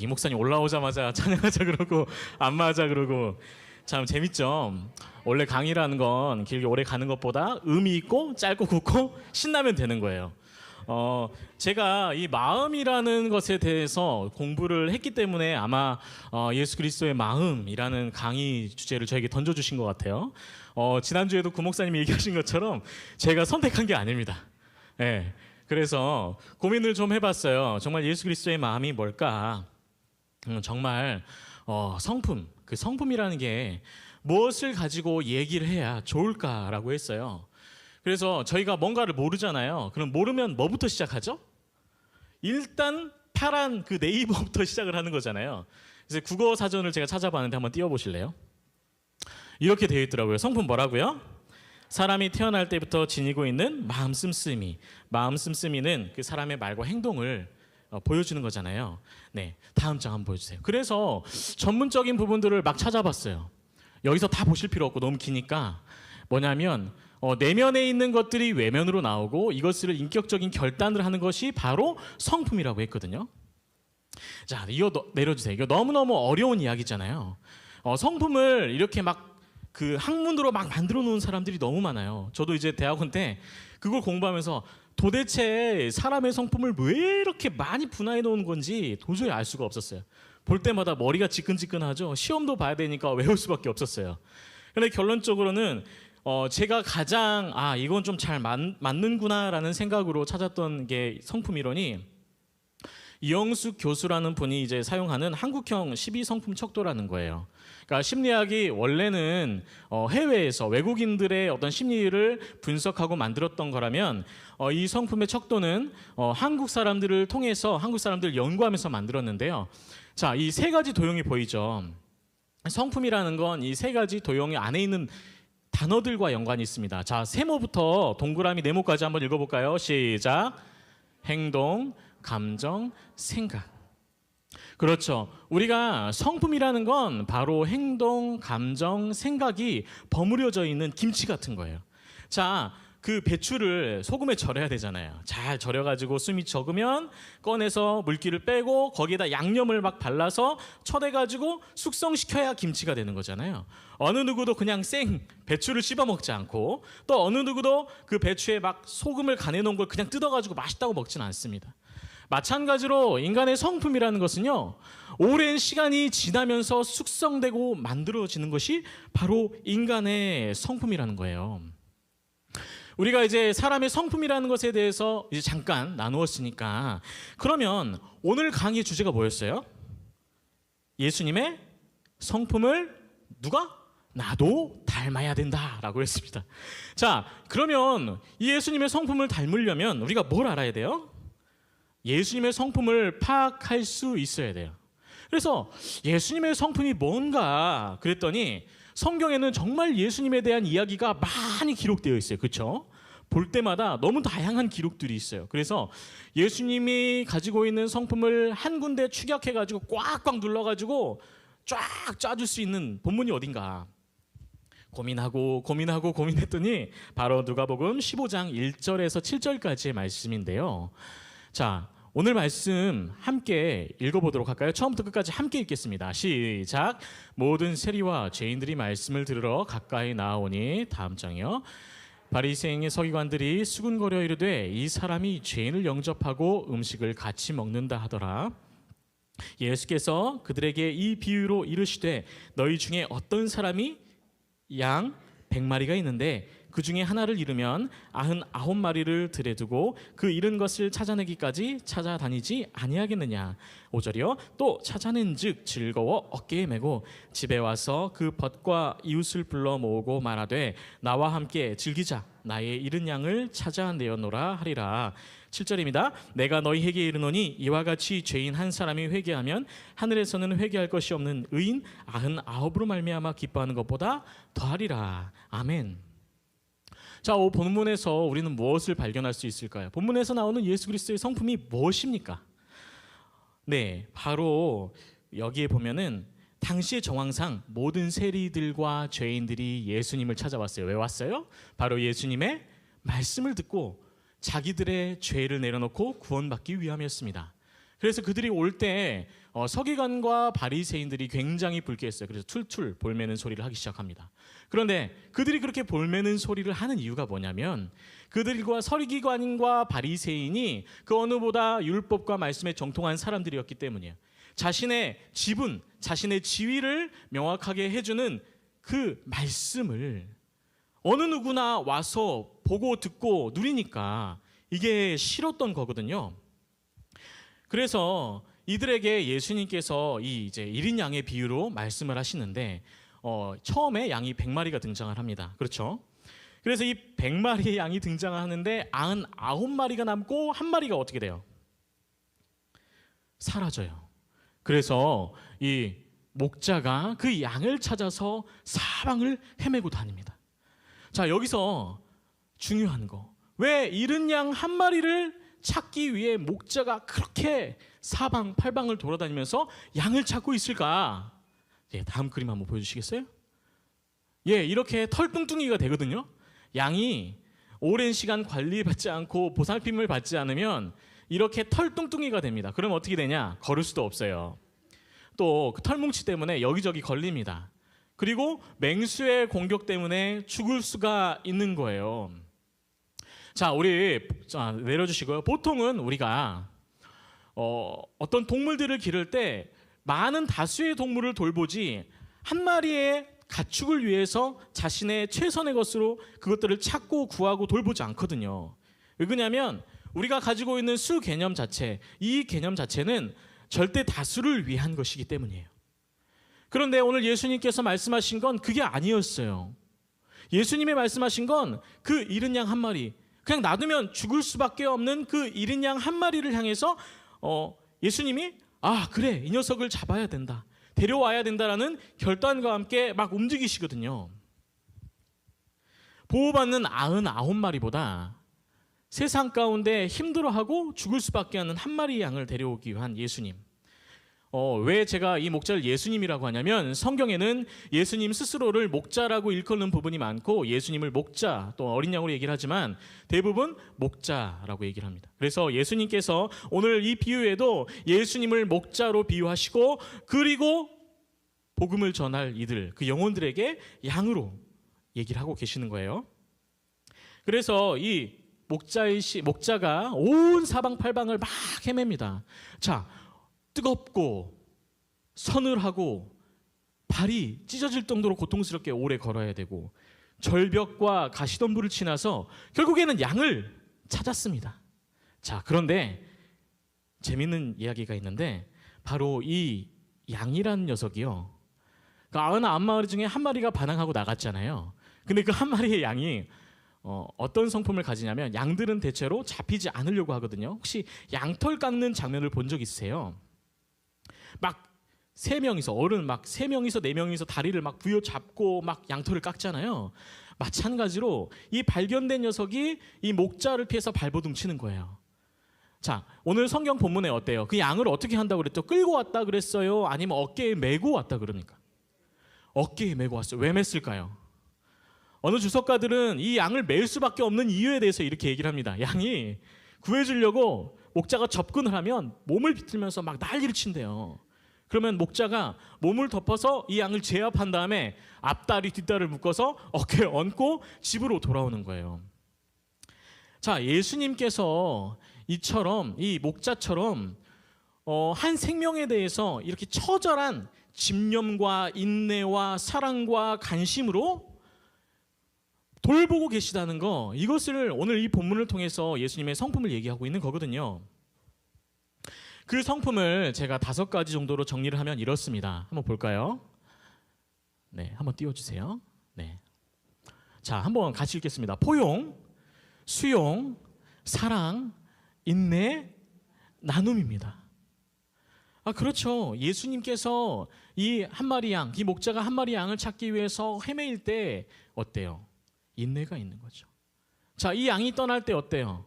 이 목사님 올라오자마자 찬양하자 그러고 안마하자 그러고 참 재밌죠. 원래 강의라는 건 길게 오래 가는 것보다 의미 있고 짧고 굵고 신나면 되는 거예요. 제가 이 마음이라는 것에 대해서 공부를 했기 때문에 아마 예수 그리스도의 마음이라는 강의 주제를 저에게 던져주신 것 같아요. 지난주에도 구 목사님이 얘기하신 것처럼 제가 선택한 게 아닙니다. 네. 그래서 고민을 좀 해봤어요. 정말 예수 그리스도의 마음이 뭘까? 정말 성품, 그 성품이라는 게 무엇을 가지고 얘기를 해야 좋을까라고 했어요. 그래서 저희가 뭔가를 모르잖아요. 그럼 모르면 뭐부터 시작하죠? 일단 파란 그 네이버부터 시작을 하는 거잖아요. 그래서 국어 사전을 제가 찾아봤는데 한번 띄워보실래요? 이렇게 되어 있더라고요. 성품 뭐라고요? 사람이 태어날 때부터 지니고 있는 마음 씀씀이. 마음 씀씀이는 그 사람의 말과 행동을 보여주는 거잖아요. 네, 다음 장 한번 보여주세요. 그래서 전문적인 부분들을 막 찾아봤어요. 여기서 다 보실 필요 없고 너무 기니까 뭐냐면 내면에 있는 것들이 외면으로 나오고 이것을 인격적인 결단을 하는 것이 바로 성품이라고 했거든요. 자, 이거 내려주세요. 이거 너무너무 어려운 이야기잖아요. 성품을 이렇게 막 그 학문으로 막 만들어 놓은 사람들이 너무 많아요. 저도 이제 대학원 때 그걸 공부하면서 도대체 사람의 성품을 왜 이렇게 많이 분화해 놓은 건지 도저히 알 수가 없었어요. 볼 때마다 머리가 지끈지끈하죠. 시험도 봐야 되니까 외울 수밖에 없었어요. 근데 결론적으로는 제가 가장 이건 좀 잘 맞는구나라는 생각으로 찾았던 게 성품 이론이 이영숙 교수라는 분이 이제 사용하는 한국형 12성품 척도라는 거예요. 그러니까 심리학이 원래는 해외에서 외국인들의 어떤 심리를 분석하고 만들었던 거라면 이 성품의 척도는 한국 사람들을 통해서 한국 사람들을 연구하면서 만들었는데요. 자, 이 세 가지 도형이 보이죠. 성품이라는 건 이 세 가지 도형 안에 있는 단어들과 연관이 있습니다. 자, 세모부터 동그라미 네모까지 한번 읽어볼까요? 시작. 행동, 감정, 생각. 그렇죠. 우리가 성품이라는 건 바로 행동, 감정, 생각이 버무려져 있는 김치 같은 거예요. 자, 그 배추를 소금에 절여야 되잖아요. 잘 절여가지고 숨이 적으면 꺼내서 물기를 빼고 거기에다 양념을 막 발라서 쳐대가지고 숙성시켜야 김치가 되는 거잖아요. 어느 누구도 그냥 생 배추를 씹어 먹지 않고 또 어느 누구도 그 배추에 막 소금을 간해놓은 걸 그냥 뜯어가지고 맛있다고 먹지는 않습니다. 마찬가지로 인간의 성품이라는 것은요, 오랜 시간이 지나면서 숙성되고 만들어지는 것이 바로 인간의 성품이라는 거예요. 우리가 이제 사람의 성품이라는 것에 대해서 이제 잠깐 나누었으니까 그러면 오늘 강의 주제가 뭐였어요? 예수님의 성품을 누가? 나도 닮아야 된다라고 했습니다. 자, 그러면 이 예수님의 성품을 닮으려면 우리가 뭘 알아야 돼요? 예수님의 성품을 파악할 수 있어야 돼요. 그래서 예수님의 성품이 뭔가 그랬더니 성경에는 정말 예수님에 대한 이야기가 많이 기록되어 있어요. 그렇죠? 볼 때마다 너무 다양한 기록들이 있어요. 그래서 예수님이 가지고 있는 성품을 한 군데 축약해가지고 꽉꽉 눌러가지고 쫙 짜줄 수 있는 본문이 어딘가 고민했더니 바로 누가복음 15장 1절에서 7절까지의 말씀인데요. 자, 오늘 말씀 함께 읽어보도록 할까요? 처음부터 끝까지 함께 읽겠습니다. 시작. 모든 세리와 죄인들이 말씀을 들으러 가까이 나아오니, 다음 장이요. 바리새인의 서기관들이 수군거려 이르되 이 사람이 죄인을 영접하고 음식을 같이 먹는다 하더라. 예수께서 그들에게 이 비유로 이르시되 너희 중에 어떤 사람이 양 100마리가 있는데 그 중에 하나를 잃으면 99마리를 들에 두고 그 잃은 것을 찾아내기까지 찾아다니지 아니하겠느냐. 5절이요. 또 찾아낸즉 즐거워 어깨에 메고 집에 와서 그 벗과 이웃을 불러 모으고 말하되 나와 함께 즐기자. 나의 잃은 양을 찾아내었노라 하리라. 7절입니다. 내가 너희에게 이르노니 이와 같이 죄인 한 사람이 회개하면 하늘에서는 회개할 것이 없는 의인 99으로 말미암아 기뻐하는 것보다 더하리라. 아멘. 자, 본문에서 우리는 무엇을 발견할 수 있을까요? 본문에서 나오는 예수 그리스도의 성품이 무엇입니까? 네, 바로 여기에 보면은 당시의 정황상 모든 세리들과 죄인들이 예수님을 찾아왔어요. 왜 왔어요? 바로 예수님의 말씀을 듣고 자기들의 죄를 내려놓고 구원받기 위함이었습니다. 그래서 그들이 올 때 서기관과 바리새인들이 굉장히 불쾌했어요. 그래서 툴툴 볼매는 소리를 하기 시작합니다. 그런데 그들이 그렇게 볼매는 소리를 하는 이유가 뭐냐면 그들과 서기관과 바리새인이 그 어느보다 율법과 말씀에 정통한 사람들이었기 때문이에요. 자신의 지분, 자신의 지위를 명확하게 해주는 그 말씀을 어느 누구나 와서 보고 듣고 누리니까 이게 싫었던 거거든요. 그래서 이들에게 예수님께서 이 이제 1인 양의 비유로 말씀을 하시는데 처음에 양이 100마리가 등장을 합니다. 그렇죠? 그래서 이 100마리의 양이 등장을 하는데 99마리가 남고 한 마리가 어떻게 돼요? 사라져요. 그래서 이 목자가 그 양을 찾아서 사방을 헤매고 다닙니다. 자, 여기서 중요한 거. 왜 잃은 양 한 마리를 찾기 위해 목자가 그렇게 사방팔방을 돌아다니면서 양을 찾고 있을까? 예, 다음 그림 한번 보여주시겠어요? 예, 이렇게 털뚱뚱이가 되거든요. 양이 오랜 시간 관리받지 않고 보살핌을 받지 않으면 이렇게 털뚱뚱이가 됩니다. 그럼 어떻게 되냐? 걸을 수도 없어요. 또 그 털뭉치 때문에 여기저기 걸립니다. 그리고 맹수의 공격 때문에 죽을 수가 있는 거예요. 자, 우리 내려주시고요. 보통은 우리가 어떤 동물들을 기를 때 많은 다수의 동물을 돌보지 한 마리의 가축을 위해서 자신의 최선의 것으로 그것들을 찾고 구하고 돌보지 않거든요. 왜 그러냐면 우리가 가지고 있는 수 개념 자체, 이 개념 자체는 절대 다수를 위한 것이기 때문이에요. 그런데 오늘 예수님께서 말씀하신 건 그게 아니었어요. 예수님이 말씀하신 건 그 잃은 양 한 마리, 그냥 놔두면 죽을 수밖에 없는 그 잃은 양 한 마리를 향해서 예수님이 그래, 이 녀석을 잡아야 된다, 데려와야 된다라는 결단과 함께 막 움직이시거든요. 보호받는 99마리보다 세상 가운데 힘들어하고 죽을 수밖에 없는 한 마리 양을 데려오기 위한 예수님. 왜 제가 이 목자를 예수님이라고 하냐면 성경에는 예수님 스스로를 목자라고 일컫는 부분이 많고 예수님을 목자, 또 어린 양으로 얘기를 하지만 대부분 목자라고 얘기를 합니다. 그래서 예수님께서 오늘 이 비유에도 예수님을 목자로 비유하시고 그리고 복음을 전할 이들, 그 영혼들에게 양으로 얘기를 하고 계시는 거예요. 그래서 이 목자가 온 사방팔방을 막 헤맵니다. 자, 뜨겁고 서늘하고 발이 찢어질 정도로 고통스럽게 오래 걸어야 되고 절벽과 가시덤불을 지나서 결국에는 양을 찾았습니다. 자, 그런데 재밌는 이야기가 있는데 바로 이 양이라는 녀석이요, 그 99마리 중에 한 마리가 반항하고 나갔잖아요. 근데 그 한 마리의 양이 어떤 성품을 가지냐면 양들은 대체로 잡히지 않으려고 하거든요. 혹시 양털 깎는 장면을 본 적 있으세요? 막 세 명이서 어른 막 세 명이서 네 명이서 다리를 막 부여잡고 막 양털을 깎잖아요. 마찬가지로 이 발견된 녀석이 이 목자를 피해서 발버둥 치는 거예요. 자, 오늘 성경 본문에 어때요? 그 양을 어떻게 한다고 그랬죠? 끌고 왔다 그랬어요? 아니면 어깨에 메고 왔다 그럽니까? 어깨에 메고 왔어요. 왜 맸을까요? 어느 주석가들은 이 양을 맬 수밖에 없는 이유에 대해서 이렇게 얘기를 합니다. 양이 구해주려고 목자가 접근을 하면 몸을 비틀면서 막 난리를 친대요. 그러면 목자가 몸을 덮어서 이 양을 제압한 다음에 앞다리 뒷다리를 묶어서 어깨에 얹고 집으로 돌아오는 거예요. 자, 예수님께서 이처럼 이 목자처럼 한 생명에 대해서 이렇게 처절한 집념과 인내와 사랑과 관심으로 돌보고 계시다는 거, 이것을 오늘 이 본문을 통해서 예수님의 성품을 얘기하고 있는 거거든요. 그 성품을 제가 5가지 정도로 정리를 하면 이렇습니다. 한번 볼까요? 네, 한번 띄워주세요. 네, 자, 한번 같이 읽겠습니다. 포용, 수용, 사랑, 인내, 나눔입니다. 그렇죠. 예수님께서 이 한 마리 양, 이 목자가 한 마리 양을 찾기 위해서 헤매일 때 어때요? 인내가 있는 거죠. 자, 이 양이 떠날 때 어때요?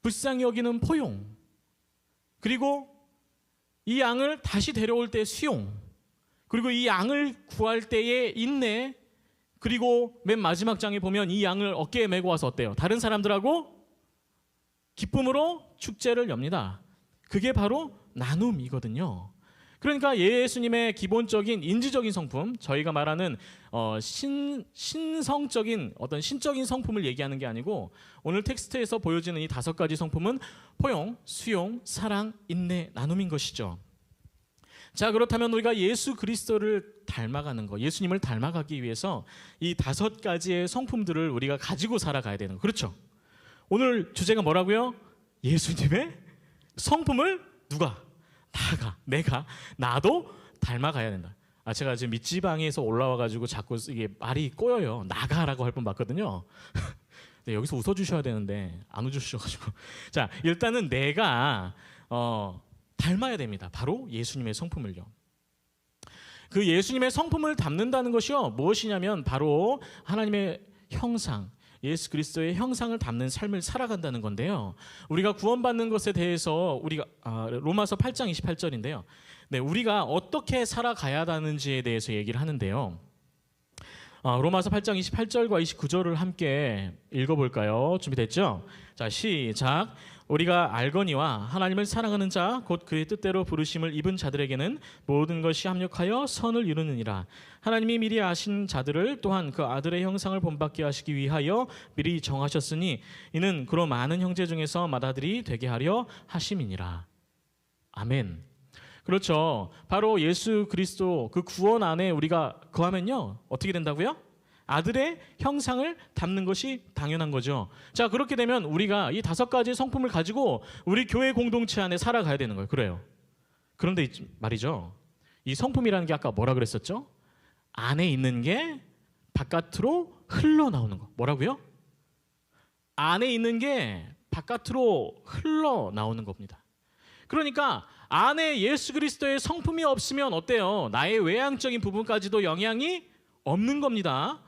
불쌍히 여기는 포용, 그리고 이 양을 다시 데려올 때 수용, 그리고 이 양을 구할 때의 인내, 그리고 맨 마지막 장에 보면 이 양을 어깨에 메고 와서 어때요? 다른 사람들하고 기쁨으로 축제를 엽니다. 그게 바로 나눔이거든요. 그러니까 예수님의 기본적인 인지적인 성품, 저희가 말하는 신성적인 어떤 신적인 성품을 얘기하는 게 아니고 오늘 텍스트에서 보여지는 이 5가지 성품은 포용, 수용, 사랑, 인내, 나눔인 것이죠. 자, 그렇다면 우리가 예수 그리스도를 닮아가는 거, 예수님을 닮아가기 위해서 이 5가지의 성품들을 우리가 가지고 살아가야 되는 거. 그렇죠? 오늘 주제가 뭐라고요? 예수님의 성품을 누가? 나도 닮아가야 된다. 제가 지금 밑지방에서 올라와가지고 자꾸 이게 말이 꼬여요. 나가라고 할 뻔 봤거든요. 네, 여기서 웃어주셔야 되는데 안 웃어주셔가지고. 자, 일단은 내가 닮아야 됩니다. 바로 예수님의 성품을요. 그 예수님의 성품을 담는다는 것이요, 무엇이냐면 바로 하나님의 형상, 예수 그리스도의 형상을 담는 삶을 살아간다는 건데요. 우리가 구원받는 것에 대해서 우리가 로마서 8장 28절인데요. 네, 우리가 어떻게 살아가야 하는지에 대해서 얘기를 하는데요. 로마서 8장 28절과 29절을 함께 읽어볼까요? 준비됐죠? 자, 시작. 우리가 알거니와 하나님을 사랑하는 자 곧 그의 뜻대로 부르심을 입은 자들에게는 모든 것이 합력하여 선을 이루느니라. 하나님이 미리 아신 자들을 또한 그 아들의 형상을 본받게 하시기 위하여 미리 정하셨으니 이는 그로 많은 형제 중에서 맏아들이 되게 하려 하심이니라. 아멘. 그렇죠. 바로 예수 그리스도 그 구원 안에 우리가 거하면요, 어떻게 된다고요? 아들의 형상을 담는 것이 당연한 거죠. 자, 그렇게 되면 우리가 이 5가지 성품을 가지고 우리 교회 공동체 안에 살아가야 되는 거예요. 그래요. 그런데 말이죠, 이 성품이라는 게 아까 뭐라 그랬었죠? 안에 있는 게 바깥으로 흘러나오는 거. 뭐라고요? 안에 있는 게 바깥으로 흘러나오는 겁니다. 그러니까 안에 예수 그리스도의 성품이 없으면 어때요? 나의 외향적인 부분까지도 영향이 없는 겁니다.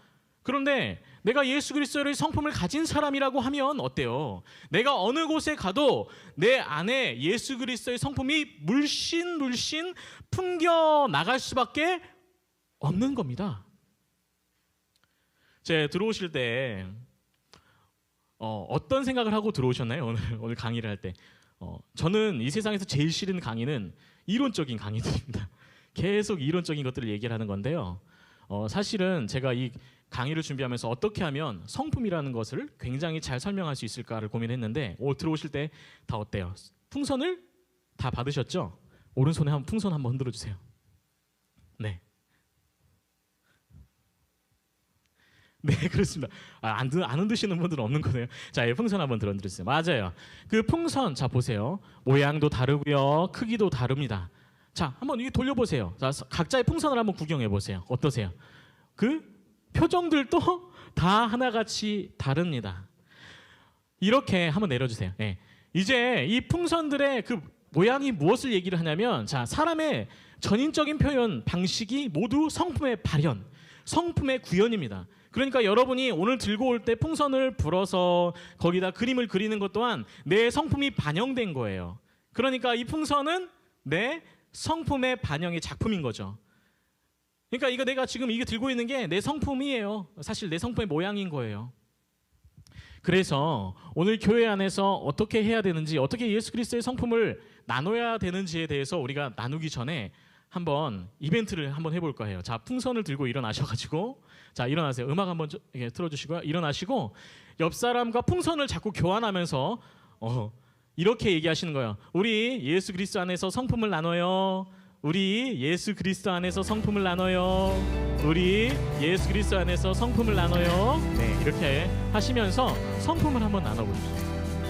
그런데 내가 예수 그리스도의 성품을 가진 사람이라고 하면 어때요? 내가 어느 곳에 가도 내 안에 예수 그리스도의 성품이 물씬 풍겨 나갈 수밖에 없는 겁니다. 제 들어오실 때 어떤 생각을 하고 들어오셨나요? 오늘 강의를 할 때. 저는 이 세상에서 제일 싫은 강의는 이론적인 강의들입니다. 계속 이론적인 것들을 얘기를 하는 건데요. 사실은 제가 이 강의를 준비하면서 어떻게 하면 성품이라는 것을 굉장히 잘 설명할 수 있을까를 고민했는데, 들어오실 때 다 어때요? 풍선을 다 받으셨죠? 오른손에 풍선 한번 흔들어 주세요. 네. 네, 그렇습니다. 안 흔드시는 분들은 없는 거네요. 자, 풍선 한번 들어주세요. 맞아요. 그 풍선, 자, 보세요. 모양도 다르고요, 크기도 다릅니다. 자, 한번 이게 돌려보세요. 자, 각자의 풍선을 한번 구경해 보세요. 어떠세요? 그 표정들도 다 하나같이 다릅니다. 이렇게 한번 내려주세요. 네. 이제 이 풍선들의 그 모양이 무엇을 얘기를 하냐면, 자, 사람의 전인적인 표현 방식이 모두 성품의 발현, 성품의 구현입니다. 그러니까 여러분이 오늘 들고 올 때 풍선을 불어서 거기다 그림을 그리는 것 또한 내 성품이 반영된 거예요. 그러니까 이 풍선은 내 성품의 반영의 작품인 거죠. 그러니까 이거 내가 지금 이게 들고 있는 게 내 성품이에요. 사실 내 성품의 모양인 거예요. 그래서 오늘 교회 안에서 어떻게 해야 되는지, 어떻게 예수 그리스도의 성품을 나눠야 되는지에 대해서 우리가 나누기 전에 한번 이벤트를 한번 해볼 거예요. 자, 풍선을 들고 일어나셔가지고, 자, 일어나세요. 음악 한번 틀어주시고요. 일어나시고 옆 사람과 풍선을 자꾸 교환하면서 이렇게 얘기하시는 거예요. 우리 예수 그리스도 안에서 성품을 나눠요. 우리 예수 그리스도 안에서 성품을 나눠요. 우리 예수 그리스도 안에서 성품을 나눠요. 네, 이렇게 하시면서 성품을 한번 나눠보십시오. 네.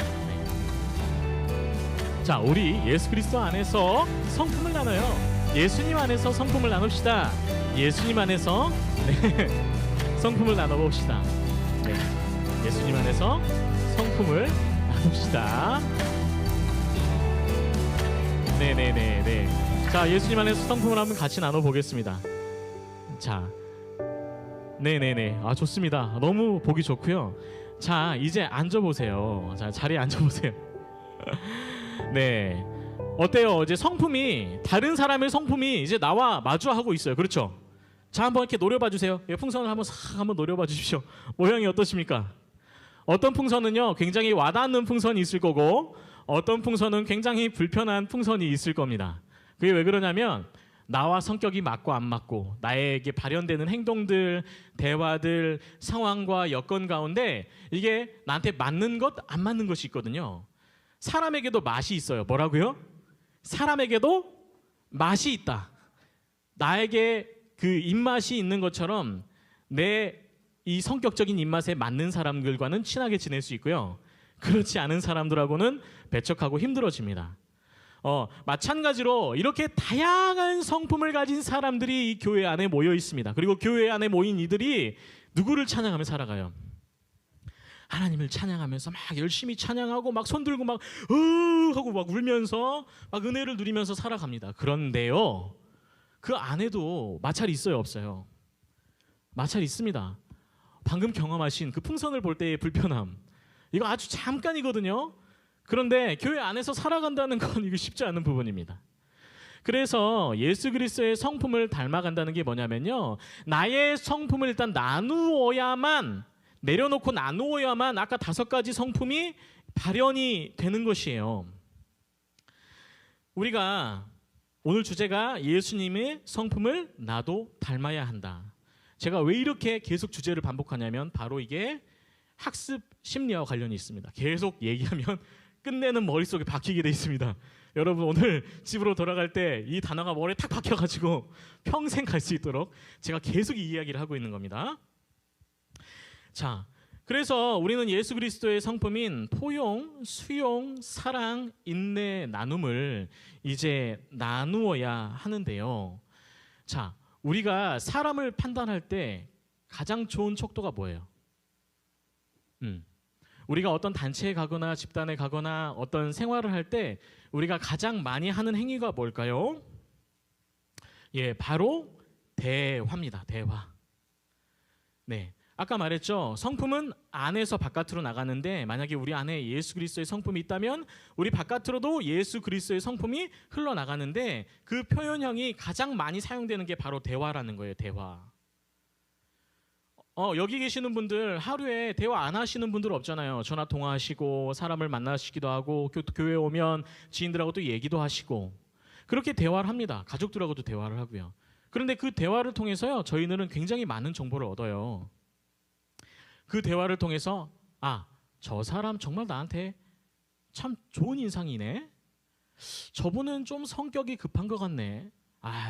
자, 우리 예수 그리스도 안에서 성품을 나눠요. 예수님 안에서 성품을 나눕시다. 예수님 안에서 성품을 나눠봅시다. 네. 예수님 안에서 성품을 나눕시다. 네네네네. 자, 예수님 안에서 성품을 한번 같이 나눠보겠습니다. 자, 네네네. 좋습니다. 너무 보기 좋고요. 자, 이제 앉아보세요. 자, 자리에 앉아보세요. 네. 어때요? 이제 성품이, 다른 사람의 성품이 이제 나와 마주하고 있어요. 그렇죠? 자, 한번 이렇게 노려봐 주세요. 풍선을 한번 싹 한번 노려봐 주십시오. 모양이 어떠십니까? 어떤 풍선은요, 굉장히 와닿는 풍선이 있을 거고, 어떤 풍선은 굉장히 불편한 풍선이 있을 겁니다. 그게 왜 그러냐면 나와 성격이 맞고 안 맞고 나에게 발현되는 행동들, 대화들, 상황과 여건 가운데 이게 나한테 맞는 것, 안 맞는 것이 있거든요. 사람에게도 맛이 있어요. 뭐라고요? 사람에게도 맛이 있다. 나에게 그 입맛이 있는 것처럼 내 이 성격적인 입맛에 맞는 사람들과는 친하게 지낼 수 있고요. 그렇지 않은 사람들하고는 배척하고 힘들어집니다. 마찬가지로 이렇게 다양한 성품을 가진 사람들이 이 교회 안에 모여 있습니다. 그리고 교회 안에 모인 이들이 누구를 찬양하며 살아가요? 하나님을 찬양하면서 막 열심히 찬양하고 막 손들고 막 하고 막 울면서 막 은혜를 누리면서 살아갑니다. 그런데요, 그 안에도 마찰이 있어요, 없어요? 마찰이 있습니다. 방금 경험하신 그 풍선을 볼 때의 불편함, 이거 아주 잠깐이거든요. 그런데 교회 안에서 살아간다는 건 이거 쉽지 않은 부분입니다. 그래서 예수 그리스도의 성품을 닮아간다는 게 뭐냐면요, 나의 성품을 일단 내려놓고 나누어야만 아까 5가지 성품이 발현이 되는 것이에요. 우리가 오늘 주제가 예수님의 성품을 나도 닮아야 한다. 제가 왜 이렇게 계속 주제를 반복하냐면 바로 이게 학습 심리와 관련이 있습니다. 계속 얘기하면 끝내는 머릿속에 박히게 돼 있습니다. 여러분 오늘 집으로 돌아갈 때 이 단어가 머리에 탁 박혀가지고 평생 갈 수 있도록 제가 계속 이 이야기를 하고 있는 겁니다. 자, 그래서 우리는 예수 그리스도의 성품인 포용, 수용, 사랑, 인내, 나눔을 이제 나누어야 하는데요. 자, 우리가 사람을 판단할 때 가장 좋은 척도가 뭐예요? 우리가 어떤 단체에 가거나 집단에 가거나 어떤 생활을 할 때 우리가 가장 많이 하는 행위가 뭘까요? 예, 바로 대화입니다. 대화. 네, 아까 말했죠. 성품은 안에서 바깥으로 나가는데 만약에 우리 안에 예수 그리스도의 성품이 있다면 우리 바깥으로도 예수 그리스도의 성품이 흘러나가는데 그 표현형이 가장 많이 사용되는 게 바로 대화라는 거예요. 대화. 여기 계시는 분들 하루에 대화 안 하시는 분들 없잖아요. 전화 통화하시고 사람을 만나시기도 하고 교회 오면 지인들하고 또 얘기도 하시고 그렇게 대화를 합니다. 가족들하고도 대화를 하고요. 그런데 그 대화를 통해서요, 저희들은 굉장히 많은 정보를 얻어요. 그 대화를 통해서 저 사람 정말 나한테 참 좋은 인상이네. 저분은 좀 성격이 급한 것 같네.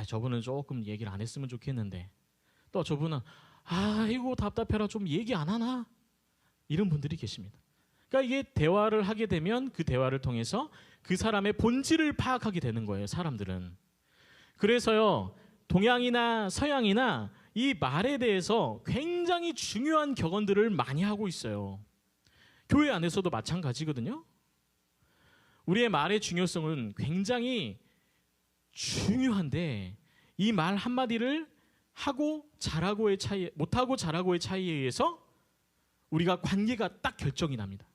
저분은 조금 얘기를 안 했으면 좋겠는데. 또 저분은 아이고 답답해라, 좀 얘기 안 하나? 이런 분들이 계십니다. 그러니까 이게 대화를 하게 되면 그 대화를 통해서 그 사람의 본질을 파악하게 되는 거예요, 사람들은. 그래서요, 동양이나 서양이나 이 말에 대해서 굉장히 중요한 격언들을 많이 하고 있어요. 교회 안에서도 마찬가지거든요. 우리의 말의 중요성은 굉장히 중요한데 이 말 한마디를 하고 잘하고의 차이, 못하고 잘하고의 차이에 의해서 우리가 관계가 딱 결정이 납니다.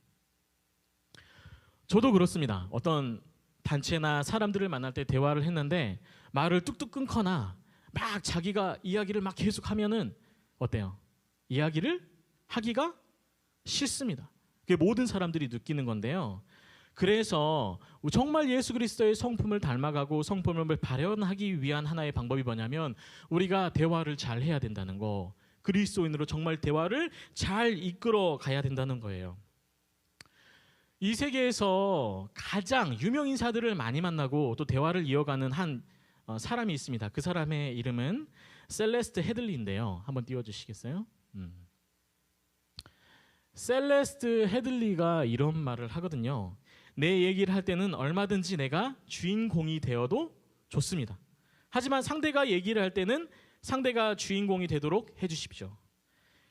저도 그렇습니다. 어떤 단체나 사람들을 만날 때 대화를 했는데 말을 뚝뚝 끊거나 막 자기가 이야기를 막 계속하면은 어때요? 이야기를 하기가 싫습니다. 그게 모든 사람들이 느끼는 건데요. 그래서 정말 예수 그리스도의 성품을 닮아가고 성품을 발현하기 위한 하나의 방법이 뭐냐면 우리가 대화를 잘 해야 된다는 거, 그리스도인으로 정말 대화를 잘 이끌어 가야 된다는 거예요. 이 세계에서 가장 유명 인사들을 많이 만나고 또 대화를 이어가는 한 사람이 있습니다. 그 사람의 이름은 셀레스트 헤들리인데요. 한번 띄워주시겠어요? 셀레스트 헤들리가 이런 말을 하거든요. 내 얘기를 할 때는 얼마든지 내가 주인공이 되어도 좋습니다. 하지만 상대가 얘기를 할 때는 상대가 주인공이 되도록 해주십시오.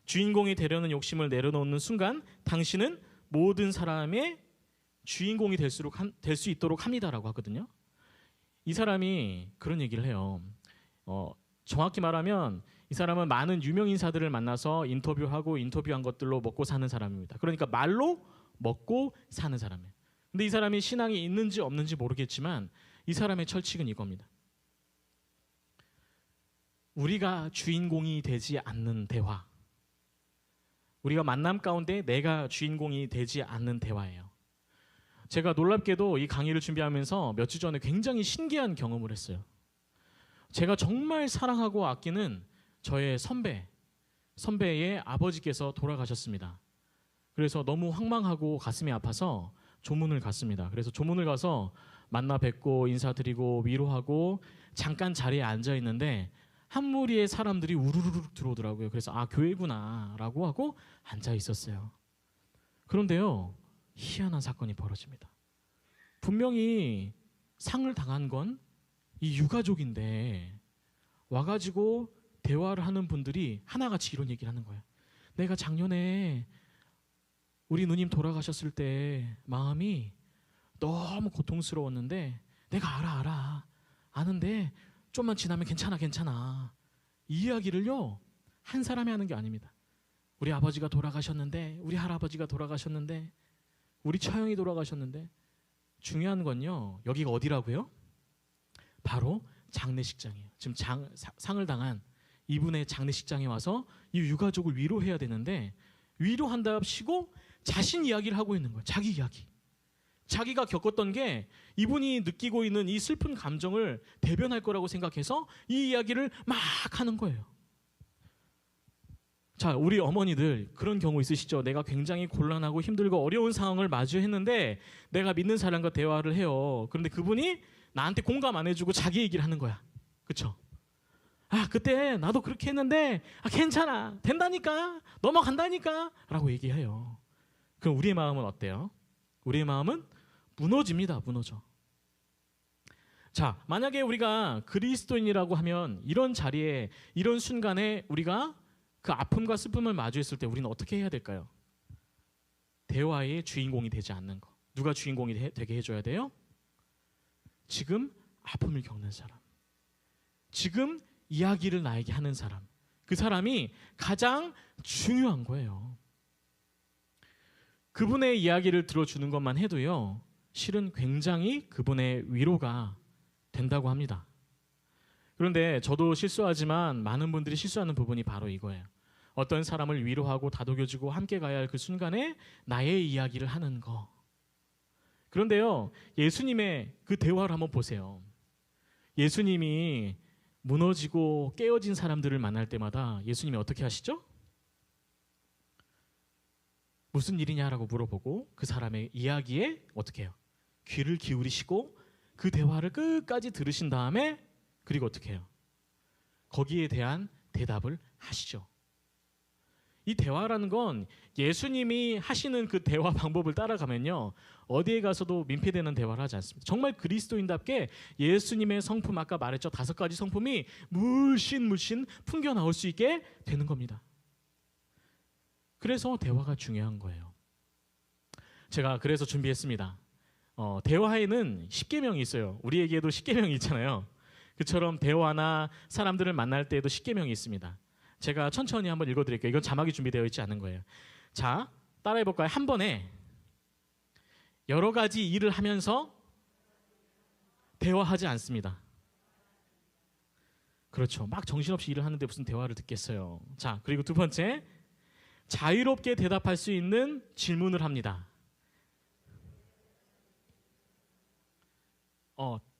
주인공이 되려는 욕심을 내려놓는 순간 당신은 모든 사람의 주인공이 될 수 있도록 합니다라고 하거든요. 이 사람이 그런 얘기를 해요. 정확히 말하면 이 사람은 많은 유명 인사들을 만나서 인터뷰하고 인터뷰한 것들로 먹고 사는 사람입니다. 그러니까 말로 먹고 사는 사람이에요. 근데 이 사람이 신앙이 있는지 없는지 모르겠지만 이 사람의 철칙은 이겁니다. 우리가 주인공이 되지 않는 대화. 우리가 만남 가운데 내가 주인공이 되지 않는 대화예요. 제가 놀랍게도 이 강의를 준비하면서 몇 주 전에 굉장히 신기한 경험을 했어요. 제가 정말 사랑하고 아끼는 저의 선배의 아버지께서 돌아가셨습니다. 그래서 너무 황망하고 가슴이 아파서 조문을 갔습니다. 그래서 조문을 가서 만나 뵙고 인사드리고 위로하고 잠깐 자리에 앉아 있는데 한 무리의 사람들이 우르르르 들어오더라고요. 그래서 아, 교회구나라고 하고 앉아 있었어요. 그런데요, 희한한 사건이 벌어집니다. 분명히 상을 당한 건 이 유가족인데 와가지고 대화를 하는 분들이 하나같이 이런 얘기를 하는 거예요. 내가 작년에 우리 누님 돌아가셨을 때 마음이 너무 고통스러웠는데 내가 아는데 좀만 지나면 괜찮아. 이 이야기를요, 한 사람이 하는 게 아닙니다. 우리 아버지가 돌아가셨는데, 우리 할아버지가 돌아가셨는데, 우리 처형이 돌아가셨는데. 중요한 건요, 여기가 어디라고요? 바로 장례식장이에요. 지금 상을 당한 이분의 장례식장에 와서 이 유가족을 위로해야 되는데 위로한답시고 자신 이야기를 하고 있는 거예요. 자기 이야기. 자기가 겪었던 게 이분이 느끼고 있는 이 슬픈 감정을 대변할 거라고 생각해서 이 이야기를 막 하는 거예요. 자, 우리 어머니들 그런 경우 있으시죠? 내가 굉장히 곤란하고 힘들고 어려운 상황을 마주했는데 내가 믿는 사람과 대화를 해요. 그런데 그분이 나한테 공감 안 해주고 자기 얘기를 하는 거야. 그쵸? 아, 그때 나도 그렇게 했는데 괜찮아, 된다니까, 넘어간다니까 라고 얘기해요. 그럼 우리의 마음은 어때요? 우리의 마음은 무너집니다. 무너져. 자, 만약에 우리가 그리스도인이라고 하면 이런 자리에, 이런 순간에 우리가 그 아픔과 슬픔을 마주했을 때 우리는 어떻게 해야 될까요? 대화의 주인공이 되지 않는 거. 누가 주인공이 되게 해줘야 돼요? 지금 아픔을 겪는 사람, 지금 이야기를 나에게 하는 사람, 그 사람이 가장 중요한 거예요. 그분의 이야기를 들어주는 것만 해도요, 실은 굉장히 그분의 위로가 된다고 합니다. 그런데 저도 실수하지만 많은 분들이 실수하는 부분이 바로 이거예요. 어떤 사람을 위로하고 다독여주고 함께 가야 할 그 순간에 나의 이야기를 하는 거. 그런데요, 예수님의 그 대화를 한번 보세요. 예수님이 무너지고 깨어진 사람들을 만날 때마다 예수님이 어떻게 하시죠? 무슨 일이냐라고 물어보고 그 사람의 이야기에 어떻게 해요? 귀를 기울이시고 그 대화를 끝까지 들으신 다음에 그리고 어떻게 해요? 거기에 대한 대답을 하시죠. 이 대화라는 건 예수님이 하시는 그 대화 방법을 따라가면요, 어디에 가서도 민폐되는 대화를 하지 않습니다. 정말 그리스도인답게 예수님의 성품, 아까 말했죠, 5가지 성품이 물씬 풍겨 나올 수 있게 되는 겁니다. 그래서 대화가 중요한 거예요. 제가 그래서 준비했습니다. 대화에는 10계명이 있어요. 우리에게도 10계명이 있잖아요. 그처럼 대화나 사람들을 만날 때에도 10계명이 있습니다. 제가 천천히 한번 읽어드릴게요. 이건 자막이 준비되어 있지 않은 거예요. 자, 따라해볼까요? 한 번에 여러 가지 일을 하면서 대화하지 않습니다. 그렇죠. 막 정신없이 일을 하는데 무슨 대화를 듣겠어요. 자, 그리고 두 번째, 자유롭게 대답할 수 있는 질문을 합니다.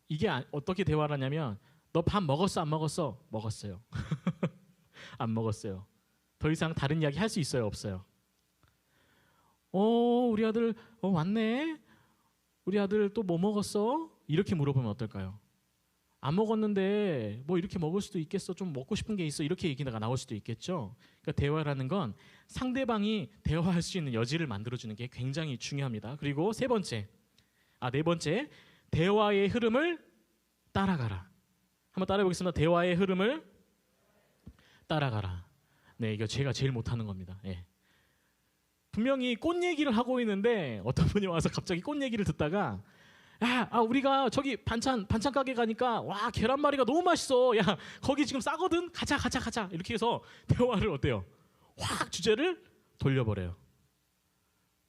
이게 어떻게 대화를 하냐면, 너 밥 먹었어? 안 먹었어? 먹었어요. 안 먹었어요. 더 이상 다른 이야기 할 수 있어요? 없어요? 우리 아들 왔네? 우리 아들 또 뭐 먹었어? 이렇게 물어보면 어떨까요? 안 먹었는데 뭐 이렇게 먹을 수도 있겠어? 좀 먹고 싶은 게 있어? 이렇게 얘기가 나올 수도 있겠죠. 그러니까 대화라는 건 상대방이 대화할 수 있는 여지를 만들어주는 게 굉장히 중요합니다. 그리고 네 번째, 대화의 흐름을 따라가라. 한번 따라해보겠습니다. 대화의 흐름을 따라가라. 네, 이거 제가 제일 못하는 겁니다. 예. 분명히 꽃 얘기를 하고 있는데 어떤 분이 와서 갑자기 꽃 얘기를 듣다가, 우리가 저기 반찬 가게 가니까 와, 계란말이가 너무 맛있어. 야, 거기 지금 싸거든. 가자. 이렇게 해서 대화를 어때요? 확 주제를 돌려버려요.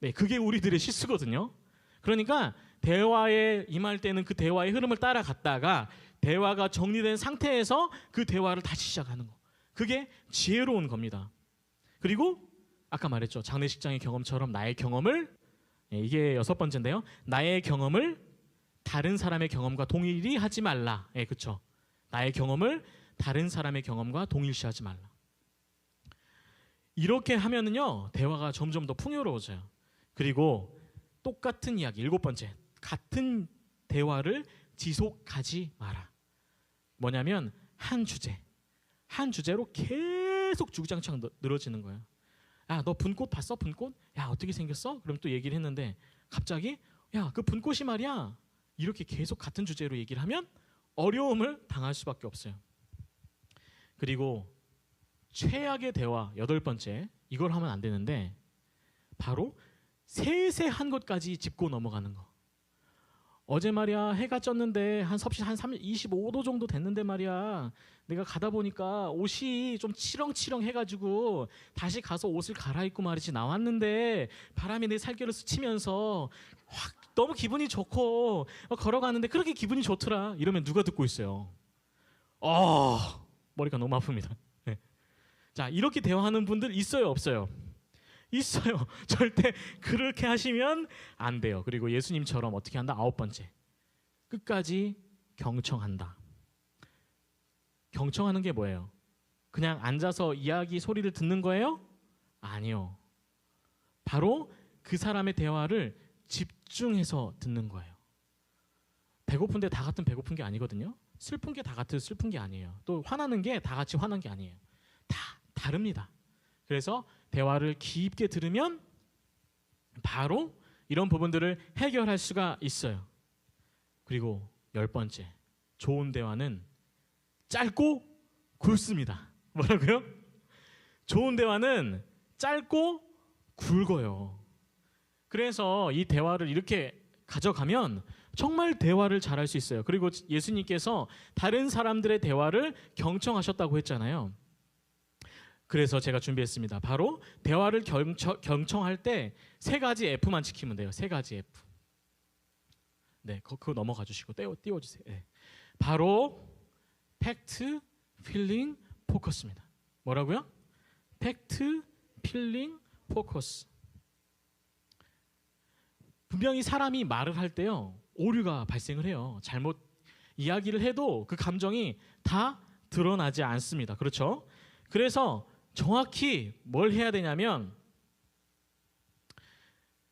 네, 그게 우리들의 실수거든요. 그러니까 대화에 임할 때는 그 대화의 흐름을 따라갔다가 대화가 정리된 상태에서 그 대화를 다시 시작하는 거. 그게 지혜로운 겁니다. 그리고 아까 말했죠. 장례식장의 경험처럼 나의 경험을 이게 여섯 번째인데요. 나의 경험을 다른 사람의 경험과 동일히 하지 말라. 그렇죠. 나의 경험을 다른 사람의 경험과 동일시하지 말라. 이렇게 하면은요, 대화가 점점 더 풍요로워져요. 그리고 똑같은 이야기, 일곱 번째, 같은 대화를 지속하지 마라. 뭐냐면 한 주제로 계속 주구장창 늘어지는 거예요. 야, 너 분꽃 봤어? 분꽃? 야, 어떻게 생겼어? 그럼 또 얘기를 했는데 갑자기 야, 그 분꽃이 말이야. 이렇게 계속 같은 주제로 얘기를 하면 어려움을 당할 수밖에 없어요. 그리고 최악의 대화, 여덟 번째, 이걸 하면 안 되는데 바로 세세한 것까지 짚고 넘어가는 거. 어제 말이야, 해가 쪘는데 한 섭씨 한 25도 정도 됐는데 말이야, 내가 가다 보니까 옷이 좀 치렁치렁 해가지고 다시 가서 옷을 갈아입고 말이지 나왔는데 바람이 내 살결을 스치면서 확 너무 기분이 좋고 걸어가는데 그렇게 기분이 좋더라. 이러면 누가 듣고 있어요? 머리가 너무 아픕니다. 네. 자, 이렇게 대화하는 분들 있어요, 없어요? 있어요. 절대 그렇게 하시면 안 돼요. 그리고 예수님처럼 어떻게 한다? 아홉 번째, 끝까지 경청한다. 경청하는 게 뭐예요? 그냥 앉아서 이야기 소리를 듣는 거예요? 아니요. 바로 그 사람의 대화를 집중해서 듣는 거예요. 배고픈데 다 같은 배고픈 게 아니거든요. 슬픈 게 다 같은 슬픈 게 아니에요. 또 화나는 게 다 같이 화난 게 아니에요. 다 다릅니다. 그래서 대화를 깊게 들으면 바로 이런 부분들을 해결할 수가 있어요. 그리고 열 번째, 좋은 대화는 짧고 굵습니다. 뭐라고요? 좋은 대화는 짧고 굵어요. 그래서 이 대화를 이렇게 가져가면 정말 대화를 잘할 수 있어요. 그리고 예수님께서 다른 사람들의 대화를 경청하셨다고 했잖아요. 그래서 제가 준비했습니다. 바로 대화를 경청할 때 세 가지 F만 지키면 돼요. 세 가지 F. 네, 그거 넘어가 주시고 띄워주세요. 네. 바로 팩트, 필링, 포커스입니다. 뭐라고요? 팩트, 필링, 포커스. 분명히 사람이 말을 할 때요, 오류가 발생을 해요. 잘못 이야기를 해도 그 감정이 다 드러나지 않습니다. 그렇죠? 그래서 정확히 뭘 해야 되냐면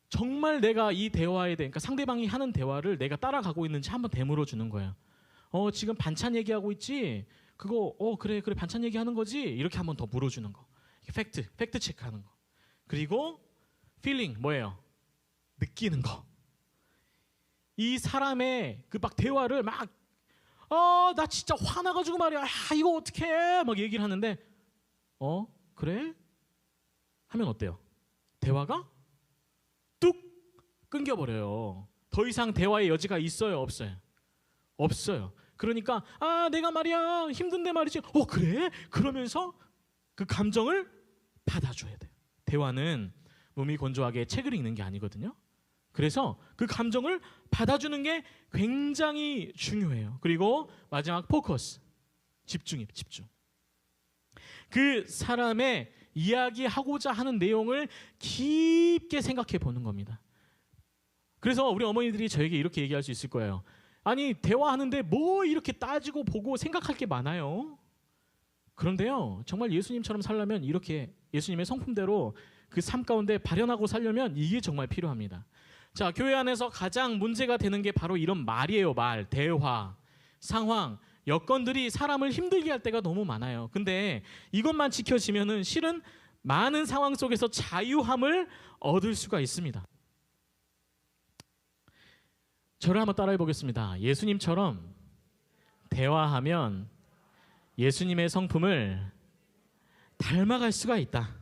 정말 내가 이 대화에 대해, 그러니까 상대방이 하는 대화를 내가 따라가고 있는지 한번 되물어 주는 거예요. 지금 반찬 얘기하고 있지? 그거 그래 반찬 얘기하는 거지? 이렇게 한번 더 물어주는 거. 팩트 체크하는 거. 그리고 필링 뭐예요? 느끼는 거. 이 사람의 그 막 대화를 막 나 진짜 화나가지고 말이야. 이거 어떡해? 막 얘기를 하는데 그래? 하면 어때요? 대화가 뚝 끊겨버려요. 더 이상 대화의 여지가 있어요, 없어요? 없어요. 그러니까 내가 말이야 힘든데 말이지. 그래? 그러면서 그 감정을 받아줘야 돼요. 대화는 몸이 건조하게 책을 읽는 게 아니거든요. 그래서 그 감정을 받아주는 게 굉장히 중요해요. 그리고 마지막 포커스, 집중이에요. 집중. 그 사람의 이야기하고자 하는 내용을 깊게 생각해 보는 겁니다. 그래서 우리 어머니들이 저에게 이렇게 얘기할 수 있을 거예요. 아니, 대화하는데 뭐 이렇게 따지고 보고 생각할 게 많아요. 그런데요, 정말 예수님처럼 살려면 이렇게 예수님의 성품대로 그 삶 가운데 발현하고 살려면 이게 정말 필요합니다. 자, 교회 안에서 가장 문제가 되는 게 바로 이런 말이에요. 말, 대화, 상황, 여건들이 사람을 힘들게 할 때가 너무 많아요. 근데 이것만 지켜지면은 실은 많은 상황 속에서 자유함을 얻을 수가 있습니다. 저를 한번 따라해 보겠습니다. 예수님처럼 대화하면 예수님의 성품을 닮아갈 수가 있다.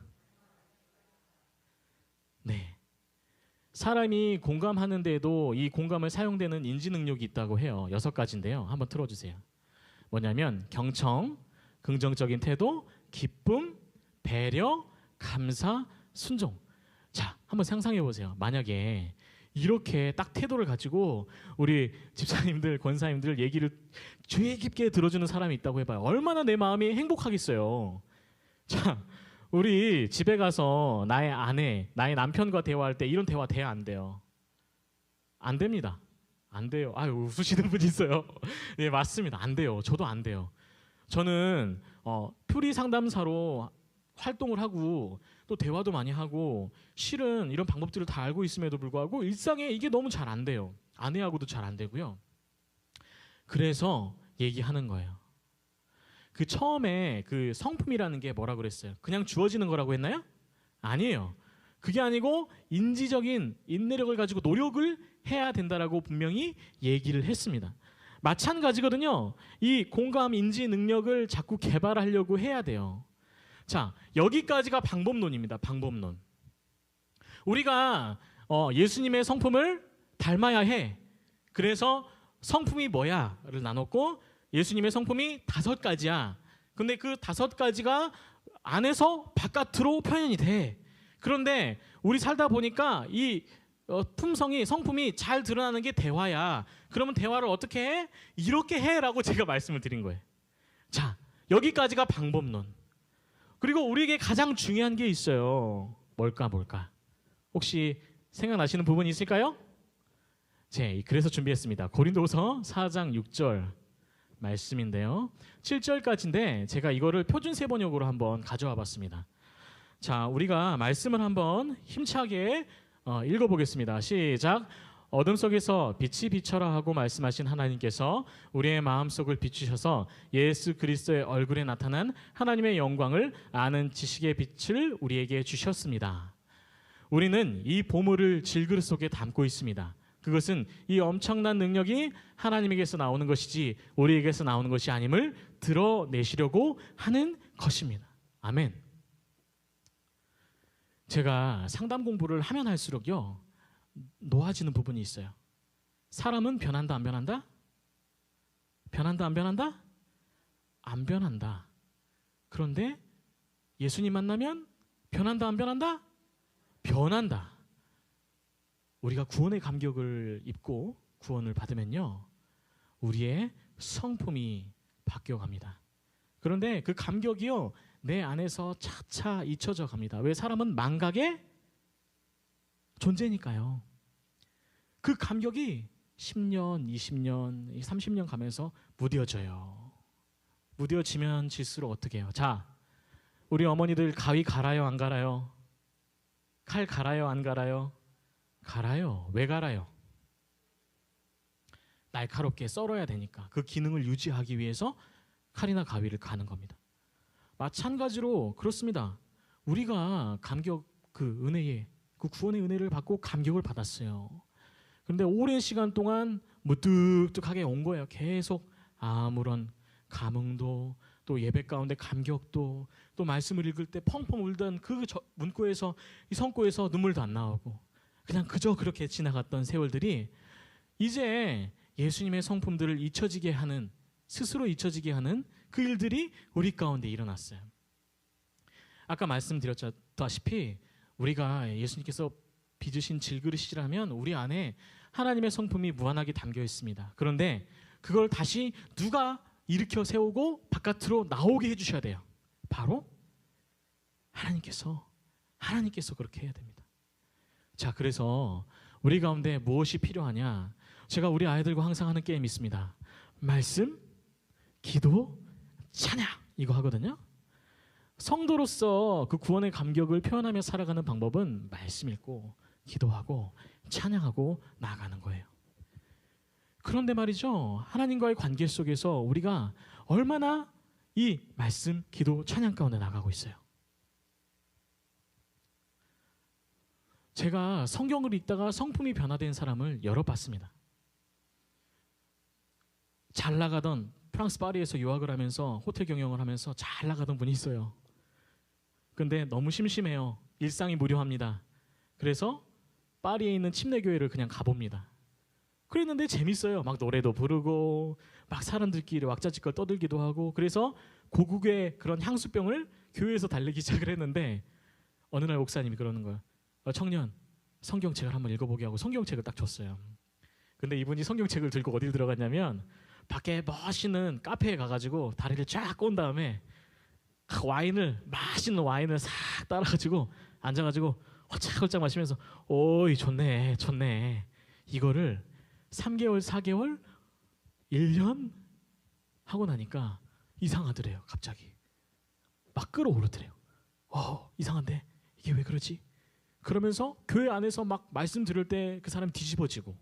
네. 사람이 공감하는데도 이 공감을 사용되는 인지 능력이 있다고 해요. 6가지인데요. 한번 틀어주세요. 뭐냐면 경청, 긍정적인 태도, 기쁨, 배려, 감사, 순종. 자, 한번 상상해 보세요. 만약에 이렇게 딱 태도를 가지고 우리 집사님들, 권사님들 얘기를 주의 깊게 들어주는 사람이 있다고 해봐요. 얼마나 내 마음이 행복하겠어요. 자, 우리 집에 가서 나의 아내, 나의 남편과 대화할 때 이런 대화 돼야 안 돼요? 안 됩니다. 안 돼요. 아유, 웃으시는 분이 있어요. 네, 맞습니다. 안 돼요. 저도 안 돼요. 저는 표리 상담사로 활동을 하고 또 대화도 많이 하고 실은 이런 방법들을 다 알고 있음에도 불구하고 일상에 이게 너무 잘 안 돼요. 아내하고도 잘 안 되고요. 그래서 얘기하는 거예요. 그 처음에 그 성품이라는 게 뭐라 그랬어요? 그냥 주어지는 거라고 했나요? 아니에요. 그게 아니고 인지적인 인내력을 가지고 노력을 해야 된다라고 분명히 얘기를 했습니다. 마찬가지거든요. 이 공감 인지 능력을 자꾸 개발하려고 해야 돼요. 자, 여기까지가 방법론입니다. 방법론. 우리가 예수님의 성품을 닮아야 해. 그래서 성품이 뭐야를 나눴고 예수님의 성품이 5가지야. 근데 그 5가지가 안에서 바깥으로 표현이 돼. 그런데 우리 살다 보니까 이 품성이 성품이 잘 드러나는 게 대화야. 그러면 대화를 어떻게 해? 이렇게 해라고 제가 말씀을 드린 거예요. 자, 여기까지가 방법론. 그리고 우리에게 가장 중요한 게 있어요. 뭘까? 혹시 생각나시는 부분이 있을까요? 그래서 준비했습니다. 고린도후서 4장 6절 말씀인데요. 7절까지인데 제가 이거를 표준세 번역으로 한번 가져와 봤습니다. 자, 우리가 말씀을 한번 힘차게 읽어보겠습니다. 시작. 어둠 속에서 빛이 비춰라 하고 말씀하신 하나님께서 우리의 마음속을 비추셔서 예수 그리스도의 얼굴에 나타난 하나님의 영광을 아는 지식의 빛을 우리에게 주셨습니다. 우리는 이 보물을 질그릇 속에 담고 있습니다. 그것은 이 엄청난 능력이 하나님에게서 나오는 것이지 우리에게서 나오는 것이 아님을 드러내시려고 하는 것입니다. 아멘. 제가 상담 공부를 하면 할수록요 놓아지는 부분이 있어요. 사람은 변한다 안 변한다? 변한다 안 변한다? 안 변한다. 그런데 예수님 만나면 변한다 안 변한다? 변한다. 우리가 구원의 감격을 입고 구원을 받으면요 우리의 성품이 바뀌어갑니다. 그런데 그 감격이요 내 안에서 차차 잊혀져 갑니다. 왜? 사람은 망각의 존재니까요. 그 감격이 10년, 20년, 30년 가면서 무뎌져요. 무뎌지면 질수록 어떻게 해요? 자, 우리 어머니들 가위 갈아요 안 갈아요? 칼 갈아요 안 갈아요? 갈아요. 왜 갈아요? 날카롭게 썰어야 되니까. 그 기능을 유지하기 위해서 칼이나 가위를 가는 겁니다. 마찬가지로 그렇습니다. 우리가 감격 그 은혜에 그 구원의 은혜를 받고 감격을 받았어요. 그런데 오랜 시간 동안 무뚝뚝하게 온 거예요. 계속 아무런 감흥도 또 예배 가운데 감격도 또 말씀을 읽을 때 펑펑 울던 그 문고에서 이 성고에서 눈물도 안 나오고 그냥 그저 그렇게 지나갔던 세월들이 이제 예수님의 성품들을 잊혀지게 하는 스스로 잊혀지게 하는 그 일들이 우리 가운데 일어났어요. 아까 말씀드렸다시피 우리가 예수님께서 빚으신 질그릇이라면 우리 안에 하나님의 성품이 무한하게 담겨 있습니다. 그런데 그걸 다시 누가 일으켜 세우고 바깥으로 나오게 해주셔야 돼요. 바로 하나님께서 그렇게 해야 됩니다. 자, 그래서 우리 가운데 무엇이 필요하냐? 제가 우리 아이들과 항상 하는 게임이 있습니다. 말씀, 기도, 찬양 이거 하거든요. 성도로서 그 구원의 감격을 표현하며 살아가는 방법은 말씀 읽고 기도하고 찬양하고 나아가는 거예요. 그런데 말이죠, 하나님과의 관계 속에서 우리가 얼마나 이 말씀, 기도, 찬양 가운데 나가고 있어요. 제가 성경을 읽다가 성품이 변화된 사람을 여러 봤습니다. 잘 나가던 프랑스 파리에서 유학을 하면서 호텔 경영을 하면서 잘 나가던 분이 있어요. 근데 너무 심심해요. 일상이 무료합니다. 그래서 파리에 있는 침례교회를 그냥 가봅니다. 그랬는데 재밌어요. 막 노래도 부르고 막 사람들끼리 왁자지껄 떠들기도 하고. 그래서 고국의 그런 향수병을 교회에서 달리기 시작을 했는데 어느 날 목사님이 그러는 거예요. 청년, 성경책을 한번 읽어보게 하고 성경책을 딱 줬어요. 근데 이분이 성경책을 들고 어딜 들어갔냐면 밖에 멋있는 카페에 가가지고 다리를 쫙 꼰 다음에 맛있는 와인을 싹 따라가지고 앉아가지고 홀짝홀짝 마시면서 오이 좋네 이거를 3개월, 4개월, 1년 하고 나니까 이상하더래요. 갑자기 막 끌어오르더래요. 이상한데 이게 왜 그러지? 그러면서 교회 안에서 막 말씀 들을 때 그 사람이 뒤집어지고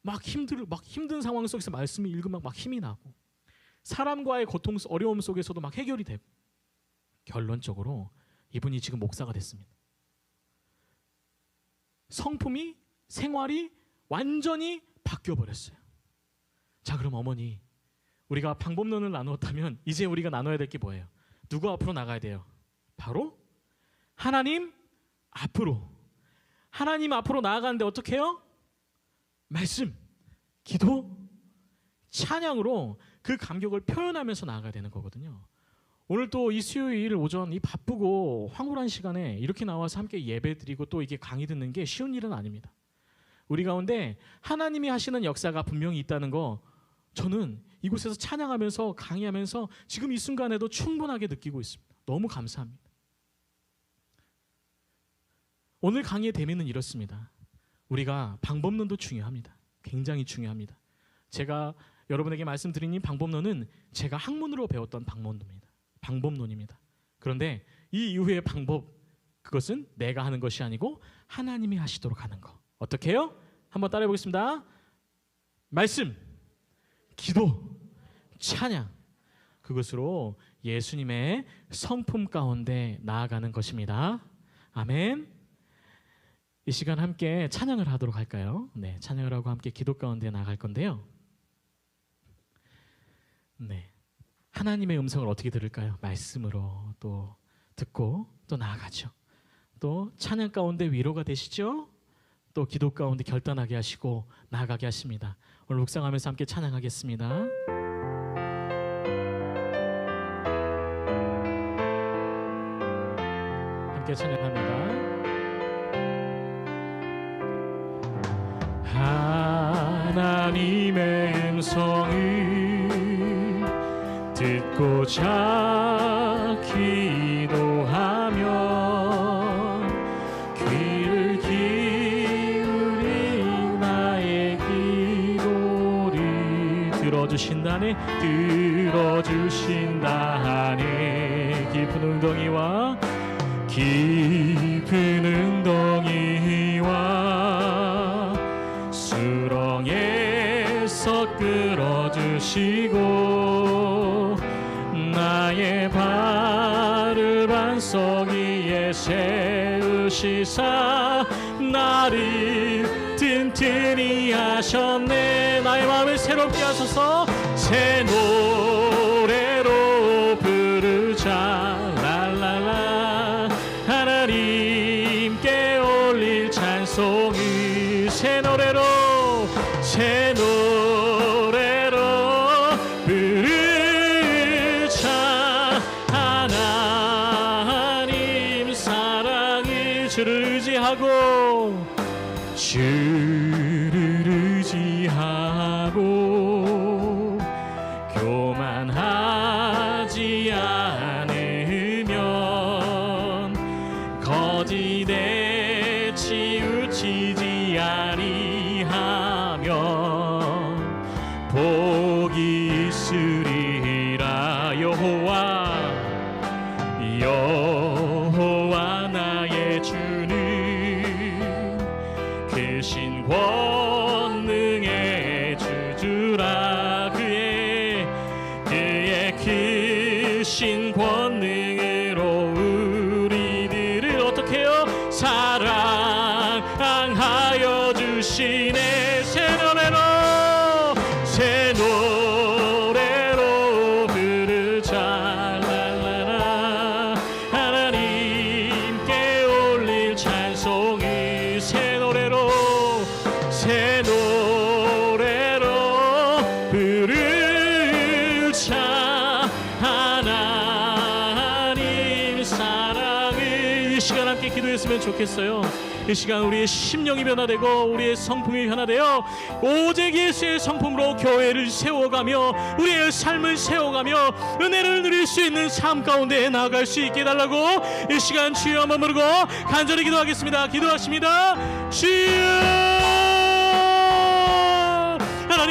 막 힘든 상황 속에서 말씀을 읽으면 막 힘이 나고 사람과의 고통, 어려움 속에서도 막 해결이 되고 결론적으로 이분이 지금 목사가 됐습니다. 성품이, 생활이 완전히 바뀌어버렸어요. 자, 그럼 어머니, 우리가 방법론을 나누었다면 이제 우리가 나눠야 될 게 뭐예요? 누구 앞으로 나가야 돼요? 바로 하나님 앞으로. 하나님 앞으로 나아가는데 어떻게 해요? 말씀, 기도, 찬양으로 그 감격을 표현하면서 나아가야 되는 거거든요. 오늘 또 이 수요일 오전 이 바쁘고 황홀한 시간에 이렇게 나와서 함께 예배 드리고 또 이게 강의 듣는 게 쉬운 일은 아닙니다. 우리 가운데 하나님이 하시는 역사가 분명히 있다는 거 저는 이곳에서 찬양하면서 강의하면서 지금 이 순간에도 충분하게 느끼고 있습니다. 너무 감사합니다. 오늘 강의의 대미는 이렇습니다. 우리가 방법론도 중요합니다. 굉장히 중요합니다. 제가 여러분에게 말씀드린 이 방법론은 제가 학문으로 배웠던 방법론입니다. 그런데 이 이후의 방법, 그것은 내가 하는 것이 아니고 하나님이 하시도록 하는 거. 어떻게 해요? 한번 따라해 보겠습니다. 말씀, 기도, 찬양, 그것으로 예수님의 성품 가운데 나아가는 것입니다. 아멘. 이 시간 함께 찬양을 하도록 할까요? 네, 찬양을 하고 함께 기도 가운데 나아갈 건데요. 네, 하나님의 음성을 어떻게 들을까요? 말씀으로 또 듣고 또 나아가죠. 또 찬양 가운데 위로가 되시죠? 또 기도 가운데 결단하게 하시고 나아가게 하십니다. 오늘 묵상하면서 함께 찬양하겠습니다. 함께 찬양합니다. 하나님의 음성을 듣고자 기도하며 귀를 기울인 나의 기도를 들어주신다네 깊은 웅덩이와 수렁에서 끌어주시고 나의 발을 반석 위에 세우시사 나를 튼튼히 하셨네. 나의 마음을 새롭게 하소서. 새 노래로 부르자 랄랄라. 하나님께 올릴 찬송을 새 노래로 부르자. 하나님 사랑을 주를 의지하고 교만하지 않으면 거짓에 치우치지 아니하면 복이 있으리라. 여호와 나의 주는 크신 권능의 주주라. 그의 크신 권능으로 우리들을 어떻게 해요? 사랑하여 주시네. 새 노래로 부르자 랄라라. 하나님께 올릴 찬송을 새 노래로 부르자. 하나님 사랑을. 이 시간 함께 기도했으면 좋겠어요. 이 시간 우리의 심령이 변화되고 우리의 성품이 변화되어 오직 예수의 성품으로 교회를 세워가며 우리의 삶을 세워가며 은혜를 누릴 수 있는 삶 가운데 나아갈 수 있게 해달라고 이 시간 주여 한번 부르고 간절히 기도하겠습니다. 기도하십니다. 주여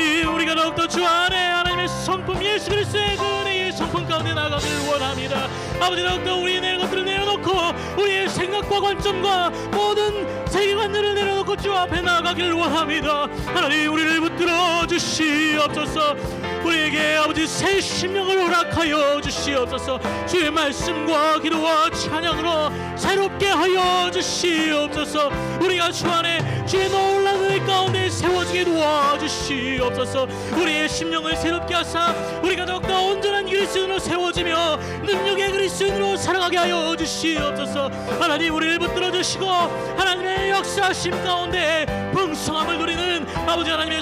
하나님 우리가 더욱더 주 안에 하나님의 성품 예수 그리스도의 그 은혜의 성품 가운데 나가길 원합니다. 아버지 더욱더 우리의 내 것들을 내려놓고 우리의 생각과 관점과 모든 세계관들을 내려놓고 주 앞에 나가길 원합니다. 하나님 우리를 붙들어 주시옵소서. 우리에게 아버지 새 심령을 허락하여 주시옵소서. 주의 말씀과 기도와 찬양으로 새롭게 하여 주시옵소서. 우리가 주 안에 주의 놀라운 은혜 가운데 세워지게 도와주시옵소서. 우리의 심령을 새롭게 하사 우리가 더욱더 온전한 그리스도인으로 세워지며 능력의 그리스도인으로 살아가게 하여 주시옵소서. 하나님 우리를 붙들어 주시고 하나님의 역사하심 가운데 풍성함을 누리는 아버지 하나님의